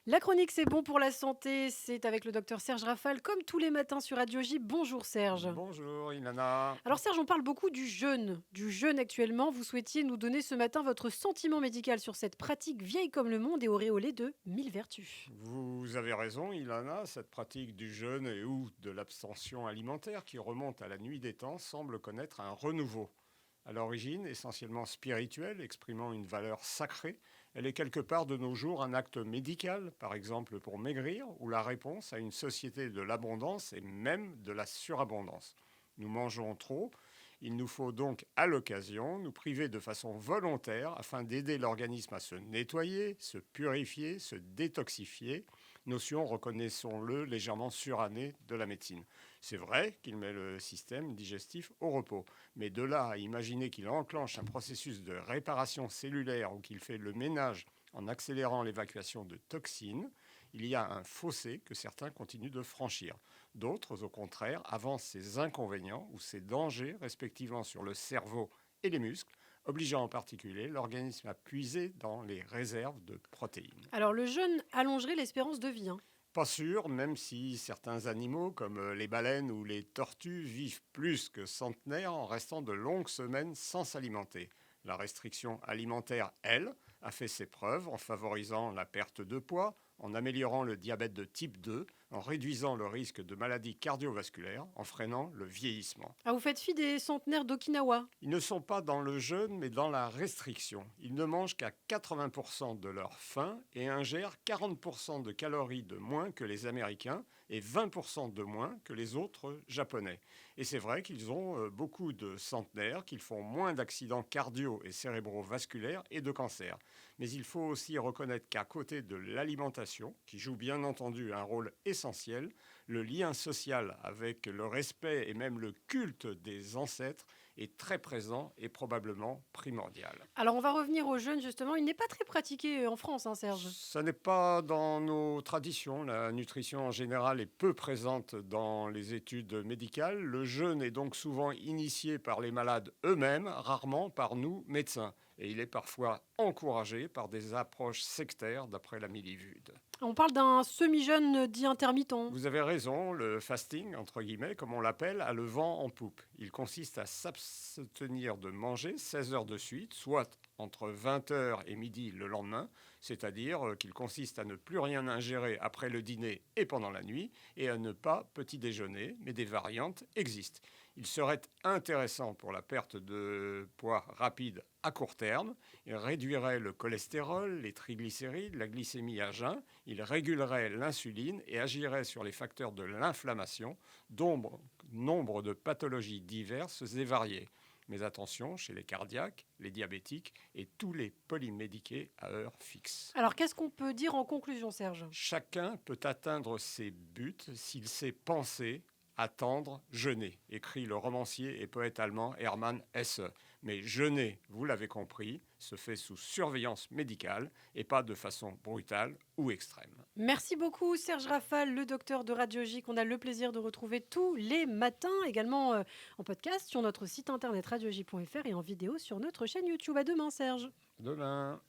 La chronique C'est bon pour la santé, c'est avec le docteur Serge Rafal, comme tous les matins sur Radio J. Bonjour Serge. Bonjour Ilana. Alors Serge, on parle beaucoup du jeûne. Du jeûne actuellement, vous souhaitiez nous donner ce matin votre sentiment médical sur cette pratique vieille comme le monde et auréolée de 1000 vertus. Vous avez raison Ilana, cette pratique du jeûne et ou de l'abstention alimentaire qui remonte à la nuit des temps semble connaître un renouveau. À l'origine, essentiellement spirituelle, exprimant une valeur sacrée, elle est quelque part de nos jours un acte médical, par exemple pour maigrir, ou la réponse à une société de l'abondance et même de la surabondance. Nous mangeons trop, il nous faut donc à l'occasion nous priver de façon volontaire afin d'aider l'organisme à se nettoyer, se purifier, se détoxifier, notion, reconnaissons-le, légèrement surannée de la médecine. C'est vrai qu'il met le système digestif au repos, mais de là à imaginer qu'il enclenche un processus de réparation cellulaire ou qu'il fait le ménage en accélérant l'évacuation de toxines, il y a un fossé que certains continuent de franchir. D'autres, au contraire, avancent ces inconvénients ou ces dangers, respectivement sur le cerveau et les muscles, obligeant en particulier l'organisme à puiser dans les réserves de protéines. Alors le jeûne allongerait l'espérance de vie, hein. Pas sûr, même si certains animaux, comme les baleines ou les tortues, vivent plus que centenaires en restant de longues semaines sans s'alimenter. La restriction alimentaire, elle, a fait ses preuves en favorisant la perte de poids, en améliorant le diabète de type 2, en réduisant le risque de maladies cardiovasculaires, en freinant le vieillissement. Ah, vous faites fi des centenaires d'Okinawa. Ils ne sont pas dans le jeûne, mais dans la restriction. Ils ne mangent qu'à 80% de leur faim et ingèrent 40% de calories de moins que les Américains et 20% de moins que les autres Japonais. Et c'est vrai qu'ils ont beaucoup de centenaires, qu'ils font moins d'accidents cardio et cérébrovasculaires et de cancers. Mais il faut aussi reconnaître qu'à côté de l'alimentation, qui joue bien entendu un rôle essentiel, le lien social avec le respect et même le culte des ancêtres est très présent et probablement primordial. Alors on va revenir au jeûne justement, il n'est pas très pratiqué en France, hein, Serge. Ça n'est pas dans nos traditions. La nutrition en général est peu présente dans les études médicales. Le jeûne est donc souvent initié par les malades eux-mêmes, rarement par nous, médecins. Et il est parfois encouragé par des approches sectaires d'après la Miviludes. On parle d'un semi-jeûne dit intermittent. Vous avez raison, le fasting, entre guillemets, comme on l'appelle, a le vent en poupe. Il consiste à s'abstenir de manger 16 heures de suite, soit entre 20 heures et midi le lendemain, c'est-à-dire qu'il consiste à ne plus rien ingérer après le dîner et pendant la nuit, et à ne pas petit déjeuner, mais des variantes existent. Il serait intéressant pour la perte de poids rapide à court terme. Il réduirait le cholestérol, les triglycérides, la glycémie à jeun. Il régulerait l'insuline et agirait sur les facteurs de l'inflammation, nombre de pathologies diverses et variées. Mais attention, chez les cardiaques, les diabétiques et tous les polymédiqués à heure fixe. Alors qu'est-ce qu'on peut dire en conclusion, Serge? Chacun peut atteindre ses buts s'il sait penser, attendre, jeûner, écrit le romancier et poète allemand Hermann Hesse. Mais jeûner, vous l'avez compris, se fait sous surveillance médicale et pas de façon brutale ou extrême. Merci beaucoup Serge Rafal, le docteur de Radio J, qu'on a le plaisir de retrouver tous les matins, également en podcast sur notre site internet radioj.fr et en vidéo sur notre chaîne YouTube. À demain Serge. Demain.